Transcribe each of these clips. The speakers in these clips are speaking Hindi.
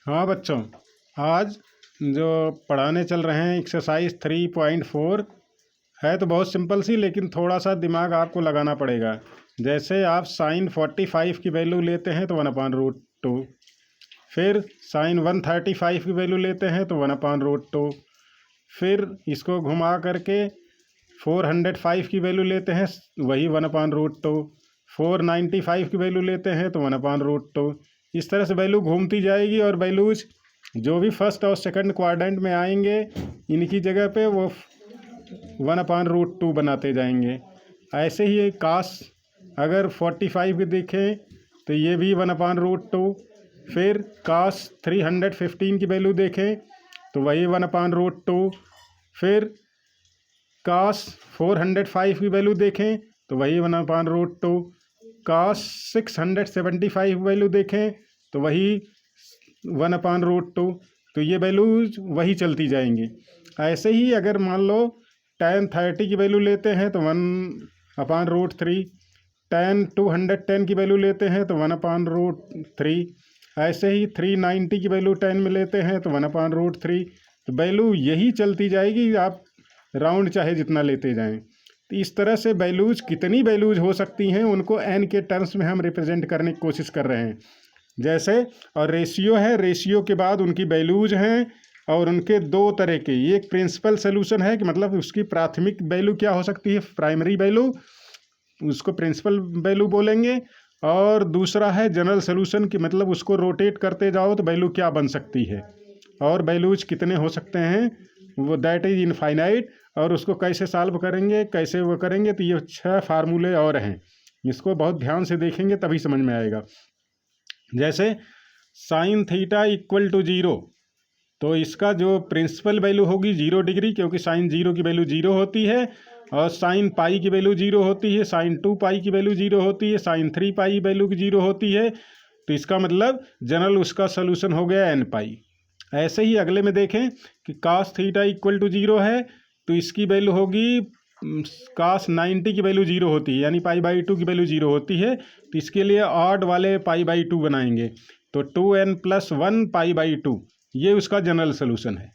हाँ बच्चों, आज जो पढ़ाने चल रहे हैं एक्सरसाइज 3.4 है तो बहुत सिंपल सी, लेकिन थोड़ा सा दिमाग आपको लगाना पड़ेगा। जैसे आप साइन 45 की वैल्यू लेते हैं तो 1/√2, फिर साइन 135 की वैल्यू लेते हैं तो 1/√2, फिर इसको घुमा करके 405 की वैल्यू लेते हैं वही 1/√2, 495 की वैल्यू लेते हैं तो 1/√2। इस तरह से वैल्यू घूमती जाएगी और वैल्यूज जो भी फर्स्ट और सेकंड क्वाड्रेंट में आएंगे इनकी जगह पे वो 1/√2 बनाते जाएंगे। ऐसे ही कास अगर 45 की देखें तो ये भी 1/√2, फिर कास 315 की वैल्यू देखें तो वही 1/√2, फिर कास 405 की वैल्यू देखें तो वही 1/√2, कास 675 वैल्यू देखें तो वही 1/√2। तो ये वैल्यूज वही चलती जाएंगी। ऐसे ही अगर मान लो tan 30 की वैल्यू लेते हैं तो 1/√3, tan 210 की वैल्यू लेते हैं तो 1/√3, ऐसे ही 390 की वैल्यू tan में लेते हैं तो 1/√3। तो वैल्यू यही चलती जाएगी, आप राउंड चाहे जितना लेते जाएं। तो इस तरह से वैल्यूज कितनी वैल्यूज हो सकती हैं उनको n के टर्म्स में हम रिप्रेजेंट करने की कोशिश कर रहे हैं। जैसे और रेशियो है, रेशियो के बाद उनकी वैल्यूज हैं और उनके दो तरह के, ये एक प्रिंसिपल सोल्यूशन है कि मतलब उसकी प्राथमिक वैल्यू क्या हो सकती है, प्राइमरी वैल्यू, उसको प्रिंसिपल वैल्यू बोलेंगे। और दूसरा है जनरल सोल्यूशन कि मतलब उसको रोटेट करते जाओ तो वैल्यू क्या बन सकती है और वैल्यूज कितने हो सकते हैं, वो दैट इज इनफाइनाइट। और उसको कैसे सॉल्व करेंगे, कैसे वो करेंगे, तो ये 6 फार्मूले और हैं, इसको बहुत ध्यान से देखेंगे तभी समझ में आएगा। जैसे साइन थीटा इक्वल टू 0, तो इसका जो प्रिंसिपल वैल्यू होगी 0 डिग्री, क्योंकि साइन 0 की वैल्यू 0 होती है, और साइन पाई की वैल्यू 0 होती है, साइन 2 पाई की वैल्यू 0 होती है, साइन 3 पाई वैल्यू की 0 होती है। तो इसका मतलब जनरल उसका सोल्यूशन हो गया n पाई। ऐसे ही अगले में देखें कि कास थीटा इक्वल टू 0 है तो इसकी वैल्यू होगी कास 90 की वैल्यू 0 होती है, यानी π/2 की वैल्यू 0 होती है। तो इसके लिए ऑड वाले π/2 बनाएंगे, तो 2n+1 π/2 ये उसका जनरल सोल्यूशन है।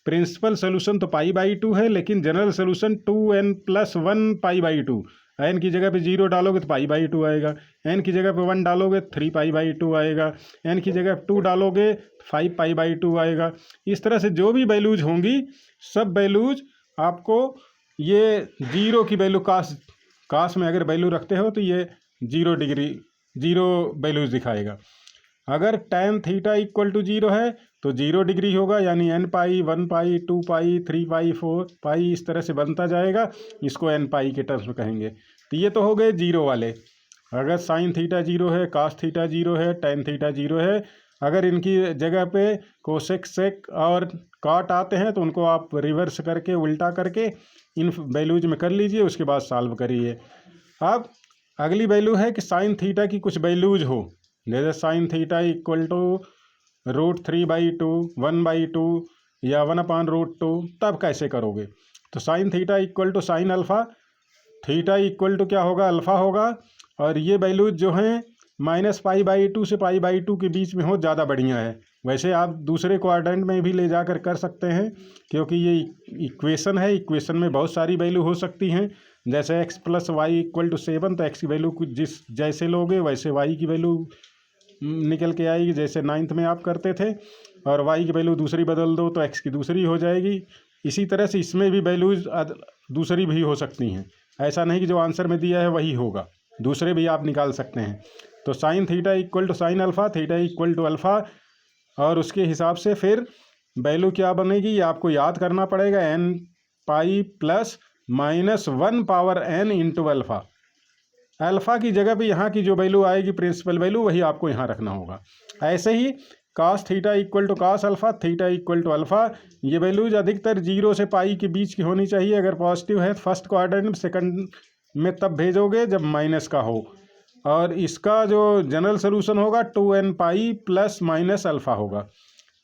प्रिंसिपल सोल्यूशन तो π/2 है, लेकिन जनरल सोल्यूशन 2n+1 π/2। n की जगह पे 0 डालोगे तो π/2 आएगा, n की जगह पे 1 डालोगे 3 π/2 आएगा, n की जगह 2 डालोगे 5 π/2 आएगा। इस तरह से जो भी वैल्यूज होंगी सब वैल्यूज आपको ये 0 की वैल्यू कास में अगर वैल्यू रखते हो तो ये 0 डिग्री 0 वैल्यूज दिखाएगा। अगर tan थीटा इक्वल टू 0 है तो 0 डिग्री होगा, यानी n पाई 1 पाई 2 पाई 3 पाई 4 पाई इस तरह से बनता जाएगा, इसको n पाई के टर्म्स में कहेंगे। तो ये तो हो गए 0 वाले। अगर साइन थीटा 0 है, कास थीटा 0 है, tan थीटा 0 है, अगर इनकी जगह पे कोसेक सेक और कॉट आते हैं तो उनको आप रिवर्स करके उल्टा करके इन वैल्यूज में कर लीजिए, उसके बाद सॉल्व करिए। अब अगली वैल्यू है कि साइन थीटा की कुछ वैल्यूज हो, जैसे साइन थीटा इक्वल टू √3/2, 1/2 या 1/√2, तब कैसे करोगे। तो sine theta equal to sine alpha, theta equal to क्या होगा, अल्फ़ा होगा, और ये वैल्यूज जो हैं -π/2 से π/2 के बीच में हो, ज़्यादा बढ़िया है। वैसे आप दूसरे क्वाड्रेंट में भी ले जाकर कर सकते हैं, क्योंकि ये इक्वेशन है, इक्वेशन में बहुत सारी वैल्यू हो सकती हैं। जैसे x+y = 7, तो x की वैल्यू कुछ जिस जैसे लोगे वैसे y की वैल्यू निकल के आएगी, जैसे 9th में आप करते थे, और y की वैल्यू दूसरी बदल दो तो x की दूसरी हो जाएगी। इसी तरह से इसमें भी वैल्यूज दूसरी भी हो सकती हैं, ऐसा नहीं कि जो आंसर में दिया है वही होगा, दूसरे भी आप निकाल सकते हैं। तो sine theta equal to sine alpha, theta equal to alpha, और उसके हिसाब से फिर वैल्यू क्या बनेगी ये आपको याद करना पड़ेगा, n pi plus -1 power n into alpha. Alpha की जगह पे यहाँ की जो वैल्यू आएगी प्रिंसिपल वैल्यू वही आपको यहाँ रखना होगा। ऐसे ही cos theta equal to cos alpha, theta equal to alpha, ये वैल्यूज अधिकतर 0 से पाई के बीच की होनी चाहिए। अगर पॉजिटिव है फर्स्ट क्वाड्रेंट में, सेकंड में तब भेजोगे जब माइनस का हो। और इसका जो जनरल सोल्यूशन होगा 2n pi plus minus alpha होगा।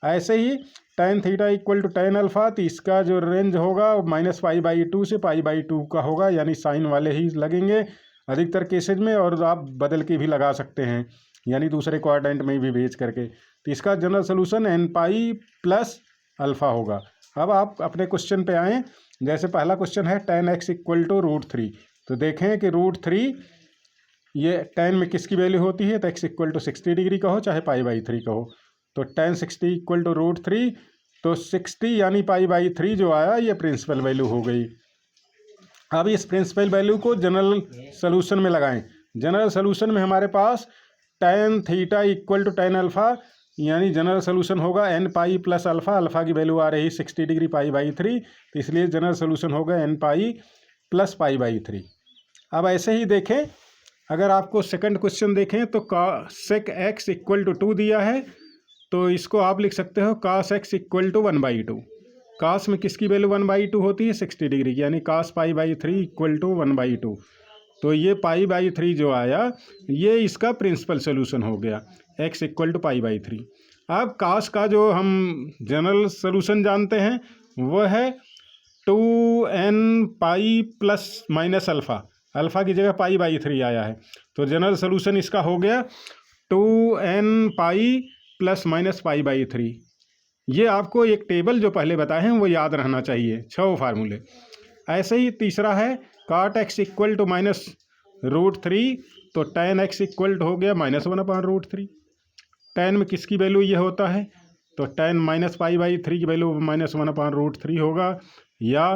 ऐसे ही tan theta equal to tan alpha, तो इसका जो रेंज होगा -π/2 से π/2 का होगा, यानी साइन वाले ही लगेंगे अधिकतर केसेज में, और आप बदल के भी लगा सकते हैं। यानी दूसरे क्वाड्रेंट में भी भेज करके। तो इसका general solution n pi plus alpha होगा। अब आप अपने क्वेश्चन पे आएँ। जैसे पहला क्वेश्चन है tan x इक्वल टू √3। तो देखें कि √3 ये tan में किसकी वैल्यू होती है, तो x इक्वल टू 60 डिग्री कहो चाहे π/3 कहो। तो tan 60 इक्वल टू √3, तो 60 यानी π/3 जो आया ये प्रिंसिपल वैल्यू हो गई। अब इस प्रिंसिपल वैल्यू को जनरल सोल्यूशन में लगाएं। जनरल सोल्यूशन में हमारे पास tan theta equal to tan alpha, यानी जनरल सोल्यूशन होगा n pi plus alpha. Alpha की वैल्यू आ रही 60 डिग्री π/3, तो इसलिए जनरल सोल्यूशन होगा एन पाई प्लस π/3। अब ऐसे ही देखें, अगर आपको सेकंड क्वेश्चन देखें तो cos x इक्वल टू 2 दिया है, तो इसको आप लिख सकते हो cos x equal to 1/2। cos में किसकी वैल्यू 1/2 होती है, 60 डिग्री की, यानी cos π/3 इक्वल टू 1/2। तो ये π/3 जो आया ये इसका प्रिंसिपल सोल्यूशन हो गया, x इक्वल टू π/3। अब cos का जो हम जनरल सोल्यूशन जानते हैं वह है 2n pi plus minus alpha. Alpha की जगह π/3 आया है, तो जनरल सोल्यूशन इसका हो गया 2n पाई प्लस माइनस π/3। ये आपको एक टेबल जो पहले बताए हैं वो याद रहना चाहिए, 6 फार्मूले। ऐसे ही तीसरा है cot x equal to minus √3, तो tan x इक्वल टू हो गया -1/√3। tan में किसकी वैल्यू ये होता है, तो tan -π/3 की वैल्यू -1/√3 होगा, या